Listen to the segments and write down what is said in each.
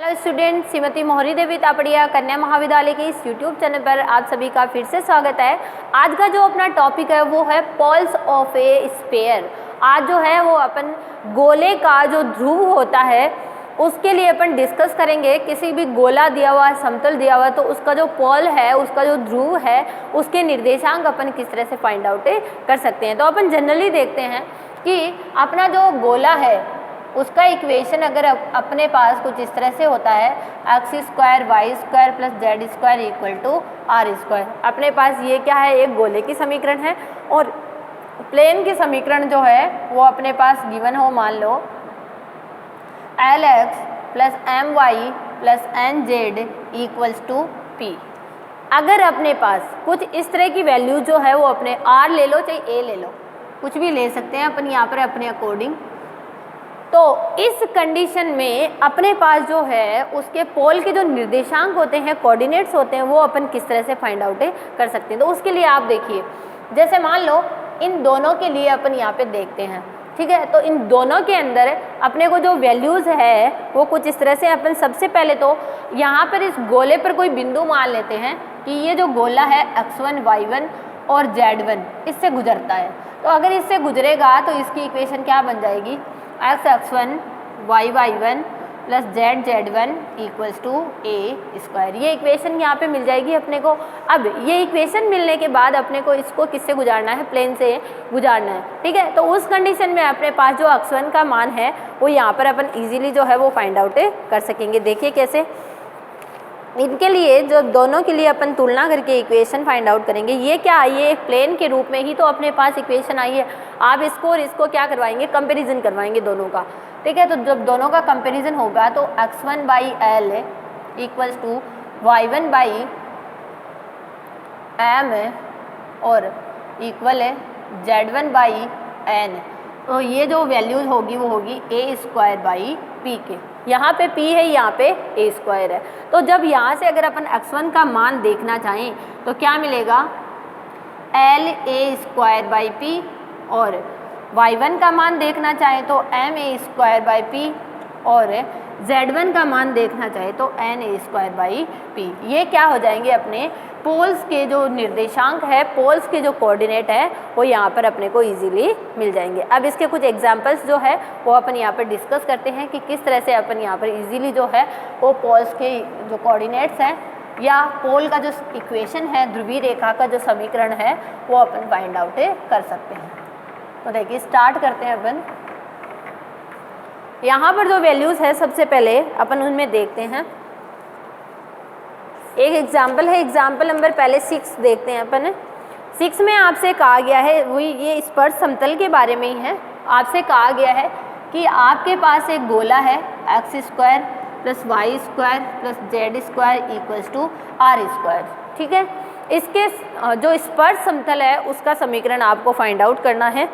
Hello student, Shrimati मोहरी देवी तापड़िया कन्या महाविद्यालय के इस यूट्यूब चैनल पर आप सभी का फिर से स्वागत है। आज का जो अपना टॉपिक है वो है पोल्स ऑफ ए स्फीयर। आज जो है वो अपन गोले का जो ध्रुव होता है उसके लिए अपन डिस्कस करेंगे। किसी भी गोला दिया हुआ है, समतल दिया हुआ है, तो उसका जो पोल है, उसका जो ध्रुव है, उसके निर्देशांक अपन किस तरह से फाइंड आउट कर सकते हैं। तो अपन जनरली देखते हैं कि अपना जो गोला है उसका इक्वेशन अगर अपने पास कुछ इस तरह से होता है, x square y square plus z square equal to r square. अपने पास ये क्या है, एक गोले की समीकरण है और प्लेन की समीकरण जो है वो अपने पास गिवन हो, मान लो L X plus M Y plus N Z equals to P. अगर अपने पास कुछ इस तरह की वैल्यू जो है वो अपने आर ले लो चाहे ए ले लो, कुछ भी ले सकते हैं अपन यहाँ पर अपने अकॉर्डिंग। तो इस कंडीशन में अपने पास जो है उसके पोल के जो निर्देशांक होते हैं, कोऑर्डिनेट्स होते हैं, वो अपन किस तरह से फाइंड आउट कर सकते हैं। तो उसके लिए आप देखिए, जैसे मान लो इन दोनों के लिए अपन यहाँ पे देखते हैं, ठीक है। तो इन दोनों के अंदर अपने को जो वैल्यूज़ है वो कुछ इस तरह से अपन सबसे पहले तो यहाँ पर इस गोले पर कोई बिंदु मान लेते हैं कि ये जो गोला है x1 y1 और z1 इससे गुजरता है। तो अगर इससे गुजरेगा तो इसकी इक्वेशन क्या बन जाएगी, x1 y1 plus z1 equals to a square. ये इक्वेशन यहाँ पे मिल जाएगी अपने को। अब ये इक्वेशन मिलने के बाद अपने को इसको किससे गुजारना है, प्लेन से गुजारना है, ठीक है। तो उस कंडीशन में अपने पास जो x1 का मान है वो यहाँ पर अपन इजीली जो है वो फाइंड आउट कर सकेंगे। देखिए कैसे, इनके लिए जो दोनों के लिए अपन तुलना करके इक्वेशन फाइंड आउट करेंगे। ये क्या आई है, एक प्लेन के रूप में ही तो अपने पास इक्वेशन आई है। आप इसको और इसको क्या करवाएंगे, कंपैरिजन करवाएंगे दोनों का, ठीक है। तो जब दोनों का कंपैरिजन होगा तो x1 by L equals to y1 by M और इक्वल है z1 बाई एन। तो ये जो वैल्यूज होगी वो होगी ए स्क्वायर बाई पी के। यहाँ पे p है, यहाँ पे ए स्क्वायर है। तो जब यहाँ से अगर अपन x1 का मान देखना चाहें तो क्या मिलेगा, L A square by P, और y1 का मान देखना चाहें तो M A square by P, और z1 का मान देखना चाहे तो N A square by P. ये क्या हो जाएंगे, अपने पोल्स के जो निर्देशांक है, पोल्स के जो कोऑर्डिनेट है वो यहाँ पर अपने को इजीली मिल जाएंगे। अब इसके कुछ एग्जांपल्स जो है वो अपन यहाँ पर डिस्कस करते हैं कि किस तरह से अपन यहाँ पर इजीली जो है वो पोल्स के जो कोऑर्डिनेट्स हैं या पोल का जो इक्वेशन है, ध्रुवीय रेखा का जो समीकरण है, वो अपन फाइंड आउट कर सकते हैं। तो देखिए स्टार्ट करते हैं अपन। यहाँ पर जो वैल्यूज़ है सबसे पहले अपन उनमें देखते हैं। एक एग्जाम्पल है, एग्जाम्पल नंबर पहले 6 देखते हैं अपन। 6 में आपसे कहा गया है, वही ये स्पर्श समतल के बारे में ही है। आपसे कहा गया है कि आपके पास एक गोला है x square plus y square plus z square equals to r square, ठीक है। इसके जो स्पर्श समतल है उसका समीकरण आपको फाइंड आउट करना है।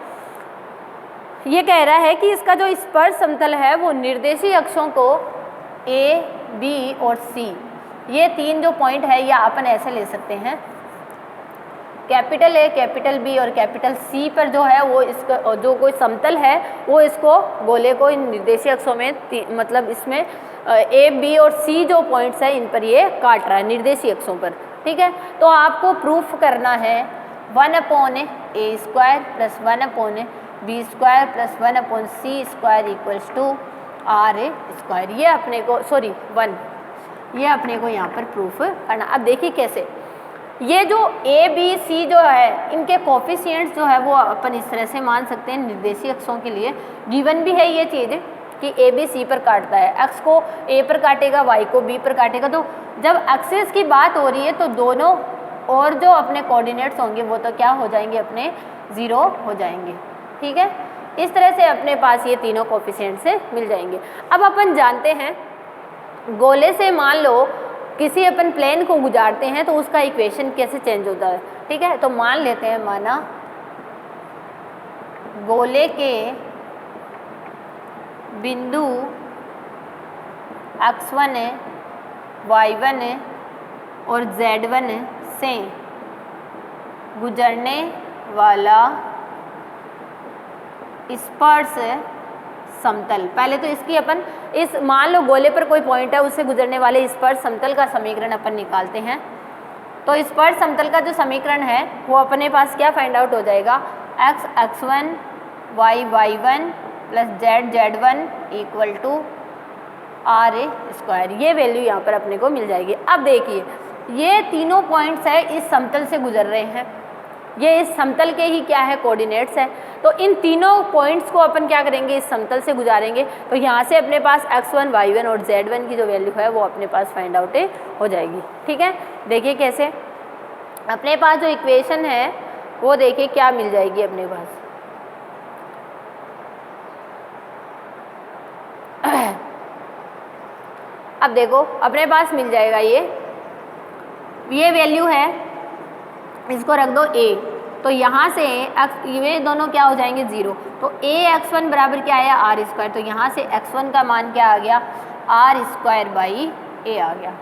ये कह रहा है कि इसका जो स्पर्श समतल है वो निर्देशीय अक्षों को ए, बी और सी, ये 3 जो पॉइंट है या अपन ऐसे ले सकते हैं, कैपिटल ए, कैपिटल बी और कैपिटल सी पर जो है वो इसका जो कोई समतल है वो इसको गोले को इन निर्देशीय अक्षों में मतलब इसमें ए, बी और सी जो पॉइंट्स है इन पर ये काट रहा है निर्देशीय अक्षों पर, ठीक है। तो आपको प्रूफ करना है 1/a square plus 1/b square plus 1/c square equals to r square. ये अपने को 1 ये अपने को यहाँ पर प्रूफ करना। अब देखिए कैसे, ये जो ए बी सी जो है इनके कोफिशिएंट्स जो है वो अपन इस तरह से मान सकते हैं निर्देशीय अक्षों के लिए। गिवन भी है ये चीज़ कि ए बी सी पर काटता है, एक्स को ए पर काटेगा, वाई को बी पर काटेगा। तो जब एक्सिस की बात हो रही है तो दोनों और जो अपने कोऑर्डिनेट्स होंगे वो तो क्या हो जाएंगे, अपने 0 हो जाएंगे, ठीक है। इस तरह से अपने पास ये तीनों कोफिशिएंट्स से मिल जाएंगे। अब अपन जानते हैं गोले से मान लो किसी अपन प्लेन को गुजारते हैं तो उसका इक्वेशन कैसे चेंज होता है, ठीक है। तो मान लेते हैं, माना गोले के बिंदु x1 y1 और z1 से गुजरने वाला स्पर्श समतल, पहले तो इसकी अपन इस मान लो गोले पर कोई पॉइंट है, उससे गुजरने वाले स्पर्श समतल का समीकरण अपन निकालते हैं। तो स्पर्श समतल का जो समीकरण है वो अपने पास क्या फाइंड आउट हो जाएगा, x x1 y y1 plus z z1 equal to r square. ये वैल्यू यहाँ पर अपने को मिल जाएगी। अब देखिए ये तीनों पॉइंट्स है इस समतल से गुजर रहे हैं, ये इस समतल के ही क्या है कोऑर्डिनेट्स है। तो इन तीनों पॉइंट्स को अपन क्या करेंगे, इस समतल से गुजारेंगे। तो यहाँ से अपने पास x1 y1 और z1 की जो वैल्यू है वो अपने पास फाइंड आउट हो जाएगी। ठीक है, देखिए कैसे अपने पास जो इक्वेशन है वो देखिए क्या मिल जाएगी अपने पास। अब देखो अपने पास मिल जाएगा ये वैल्यू है, इसको रख दो a, तो यहाँ से ये दोनों क्या हो जाएंगे 0। तो a x1 बराबर क्या आया r स्क्वायर, तो यहाँ से x1 का मान क्या आ गया r स्क्वायर बाई a आ गया।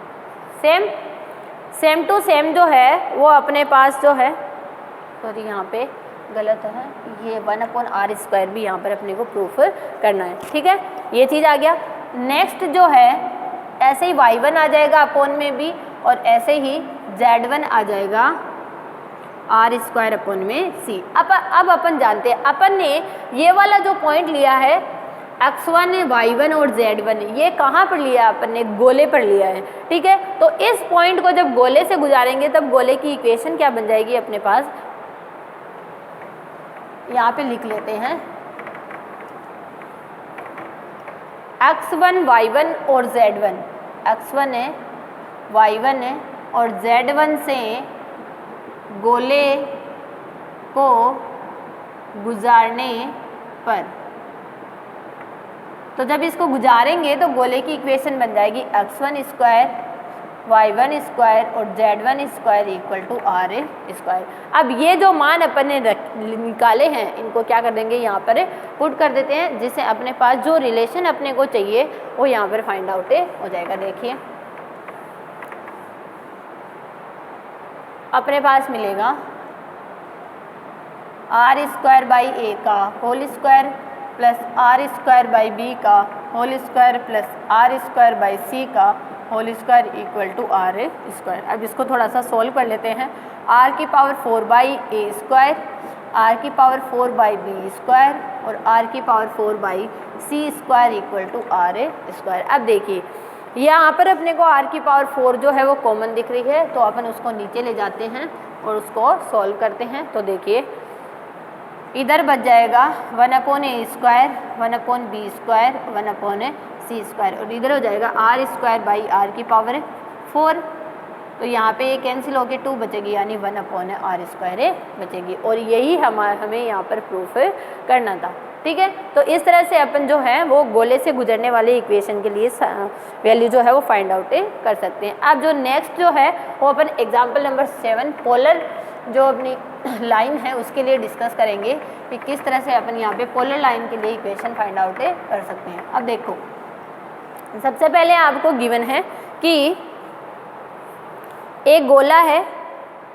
सेम टू सेम जो है वो अपने पास जो है, सॉरी यहाँ पे गलत है, ये 1/r स्क्वायर भी यहाँ पर अपने को प्रूफ करना है। ठीक है, ये चीज़ आ गया। नेक्स्ट जो है ऐसे ही y1 आ जाएगा अपोन में भी, और ऐसे ही z1 आ जाएगा r स्क्वायर अपोन में c। अब अपन जानते हैं, अपन ने ये वाला जो पॉइंट लिया है x1 y1 और z1, ये कहाँ पर लिया अपन ने, गोले पर लिया है। ठीक है, तो इस पॉइंट को जब गोले से गुजारेंगे तब गोले की इक्वेशन क्या बन जाएगी अपने पास, यहाँ पे लिख लेते हैं x1 y1 और z1, x1 है y1 है और z1 से गोले को गुजारने पर, तो जब इसको गुजारेंगे तो गोले की इक्वेशन बन जाएगी x1 स्क्वायर y1 स्क्वायर और z1 square equal to r square. अब ये जो मान अपन ने निकाले हैं इनको क्या कर देंगे, यहाँ पर पुट कर देते हैं, जिससे अपने पास जो रिलेशन अपने को चाहिए वो यहाँ पर फाइंड आउट हो जाएगा। देखिए अपने पास मिलेगा r स्क्वायर बाई a का whole square plus r square by b का whole square plus r square by c का whole square equal to r square. अब इसको थोड़ा सा सोल्व कर लेते हैं। r की power 4 by a square, r की पावर 4 बाई b स्क्वायर और r की power 4 by c square equal to r square. अब देखिए यहाँ पर अपने को r की पावर 4 जो है वो कॉमन दिख रही है, तो अपन उसको नीचे ले जाते हैं और उसको सॉल्व करते हैं। तो देखिए इधर बच जाएगा 1/a square 1/b square 1/c square, और इधर हो जाएगा r स्क्वायर बाई r की पावर 4। तो यहाँ पे ये कैंसिल होके 2 बचेगी, यानी 1/r स्क्वायर बचेगी, और यही हमें यहाँ पर प्रूफ करना था। ठीक है, तो इस तरह से अपन जो है वो गोले से गुजरने वाले इक्वेशन के लिए वैल्यू जो है वो फाइंड आउट कर सकते हैं। अब जो नेक्स्ट जो है वो अपन एग्जाम्पल नंबर 7 पोलर जो अपनी लाइन है उसके लिए डिस्कस करेंगे कि किस तरह से अपन यहाँ पे पोलर लाइन के लिए इक्वेशन फाइंड आउट कर सकते हैं। अब देखो सबसे पहले आपको गिवन है कि एक गोला है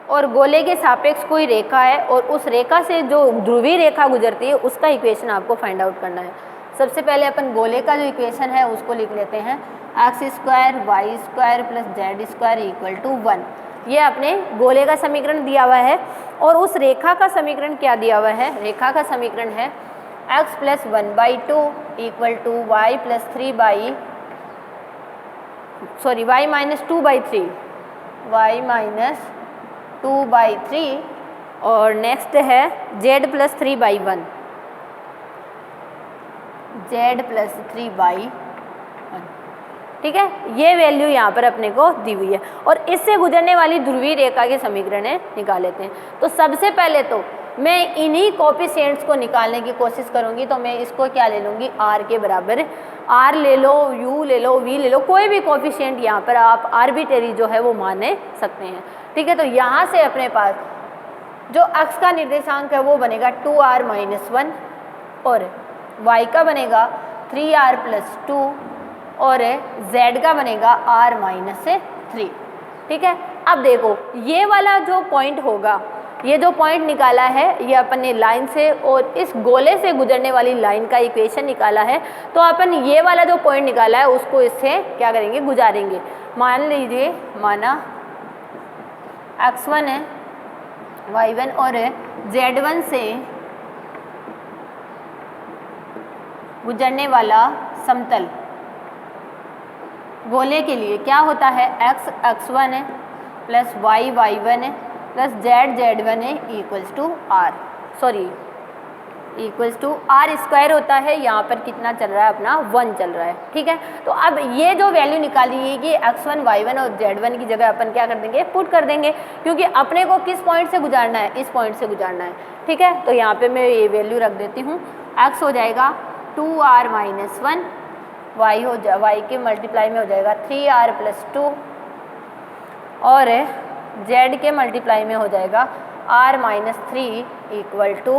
और गोले के सापेक्ष कोई रेखा है, और उस रेखा से जो ध्रुवीय रेखा गुजरती है उसका इक्वेशन आपको फाइंड आउट करना है। सबसे पहले अपन गोले का जो इक्वेशन है उसको लिख लेते हैं x square y square plus z square equal to 1। ये अपने गोले का समीकरण दिया हुआ है, और उस रेखा का समीकरण क्या दिया हुआ है, रेखा का समीकरण है x plus 1/2 equal to y plus 3 by y minus 2/3 y minus 2/3, और नेक्स्ट है z प्लस 3/1 z प्लस 3/1। ठीक है, ये वैल्यू यहाँ पर अपने को दी हुई है, और इससे गुजरने वाली ध्रुवीय रेखा के समीकरण निकाल लेते हैं। तो सबसे पहले तो मैं इन्हीं कोफिशिएंट्स को निकालने की कोशिश करूँगी। तो मैं इसको क्या ले लूँगी, r के बराबर r ले लो, u ले लो, v ले लो, कोई भी कोफिशिएंट यहाँ पर आप आर्बिट्रेरी जो है वो माने सकते हैं। ठीक है, तो यहाँ से अपने पास जो x का निर्देशांक है वो बनेगा 2r माइनस 1, और y का बनेगा 3r प्लस 2, और z का बनेगा r माइनस 3। ठीक है, अब देखो ये वाला जो पॉइंट होगा ये जो पॉइंट निकाला है ये अपन ने लाइन से और इस गोले से गुजरने वाली लाइन का इक्वेशन निकाला है। तो अपन ये वाला जो पॉइंट निकाला है उसको इससे क्या करेंगे, गुजारेंगे। मान लीजिए माना x1 है, y1 और z1 से गुजरने वाला समतल गोले के लिए क्या होता है, x x1 है प्लस y y1 है प्लस z z1 है equals to r, sorry equals to r square होता है। यहाँ पर कितना चल रहा है अपना 1 चल रहा है, ठीक है। तो अब ये जो वैल्यू निकाली है कि x1 y1 और z1 की जगह अपन क्या कर देंगे, पुट कर देंगे, क्योंकि अपने को किस पॉइंट से गुजारना है, इस पॉइंट से गुजारना है, ठीक है। तो यहाँ पे मैं ये वैल्यू रख देती हूँ, x हो जाएगा 2r माइनस 1, y के मल्टीप्लाई में हो जाएगा 3r प्लस 2 और z के मल्टीप्लाई में हो जाएगा r माइनस 3 इक्वल टू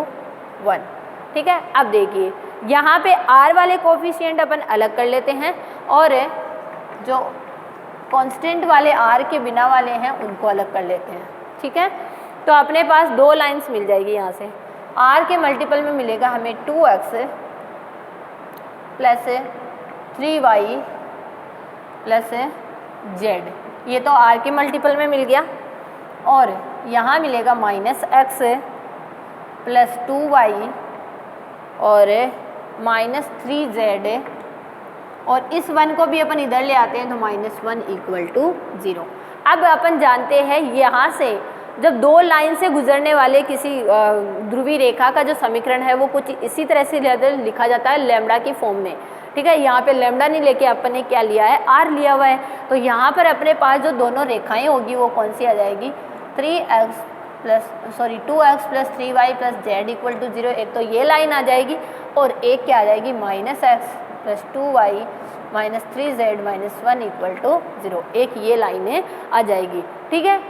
1, ठीक है। अब देखिए यहाँ पे r वाले कोफिशिएंट अपन अलग कर लेते हैं और जो कांस्टेंट वाले r के बिना वाले हैं उनको अलग कर लेते हैं, ठीक है। तो अपने पास दो लाइंस मिल जाएगी यहाँ से, r के मल्टीपल में मिलेगा हमें 2x plus 3y plus z, ये तो r के मल्टीपल में मिल गया, और यहाँ मिलेगा माइनस x प्लस 2y और माइनस 3z, और इस 1 को भी अपन इधर ले आते हैं तो माइनस 1 इक्वल टू 0। अब अपन जानते हैं यहाँ से जब दो लाइन से गुजरने वाले किसी ध्रुवीय रेखा का जो समीकरण है वो कुछ इसी तरह से लिखा जाता है लैम्डा की फॉर्म में, ठीक है। यहाँ पे लैम्डा नहीं लेके अपन ने क्या लिया है, r लिया हुआ है। तो यहाँ पर अपने पास जो दोनों रेखाएं होगी वो कौन सी आ जाएगी, 2x plus 3y plus z equal to 0, एक तो ये लाइन आ जाएगी और एक क्या आ जाएगी, minus x plus 2y minus 3z minus 1 equal to 0, एक ये लाइनें आ जाएगी, ठीक है।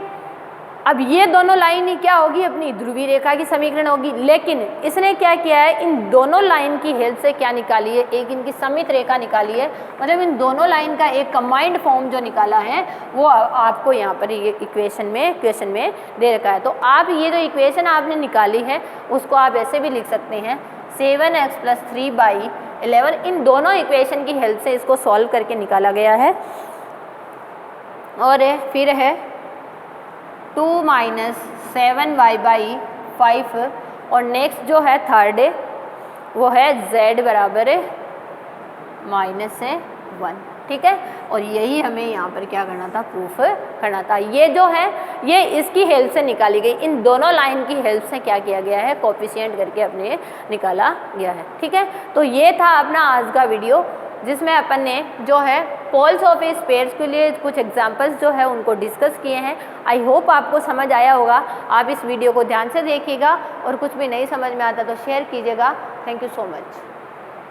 अब ये दोनों लाइन ही क्या होगी, अपनी ध्रुवीय रेखा की समीकरण होगी, लेकिन इसने क्या किया है, इन दोनों लाइन की हेल्प से क्या निकाली है, एक इनकी समित रेखा निकाली है, मतलब इन दोनों लाइन का एक कंबाइंड फॉर्म जो निकाला है वो आपको यहाँ पर ये क्वेश्चन में दे रखा है। तो आप ये जो इक्वेशन आपने निकाली है उसको आप ऐसे भी लिख सकते हैं, 7x प्लस 3/11, इन दोनों इक्वेशन की हेल्प से इसको सॉल्व करके निकाला गया है। और फिर है 2 माइनस 7y/5, और नेक्स्ट जो है थर्ड वो है z बराबर माइनस 1, ठीक है। और यही हमें यहाँ पर क्या करना था, प्रूफ करना था। ये जो है ये इसकी हेल्प से निकाली गई, इन दोनों लाइन की हेल्प से क्या किया गया है, कोफिशिएंट करके अपने निकाला गया है, ठीक है। तो ये था अपना आज का वीडियो जिसमें अपन ने जो है पोल्स ऑफ स्पेयर्स के लिए कुछ एग्जांपल्स जो है उनको डिस्कस किए हैं। आई होप आपको समझ आया होगा। आप इस वीडियो को ध्यान से देखिएगा और कुछ भी नहीं समझ में आता तो शेयर कीजिएगा। Thank you so much.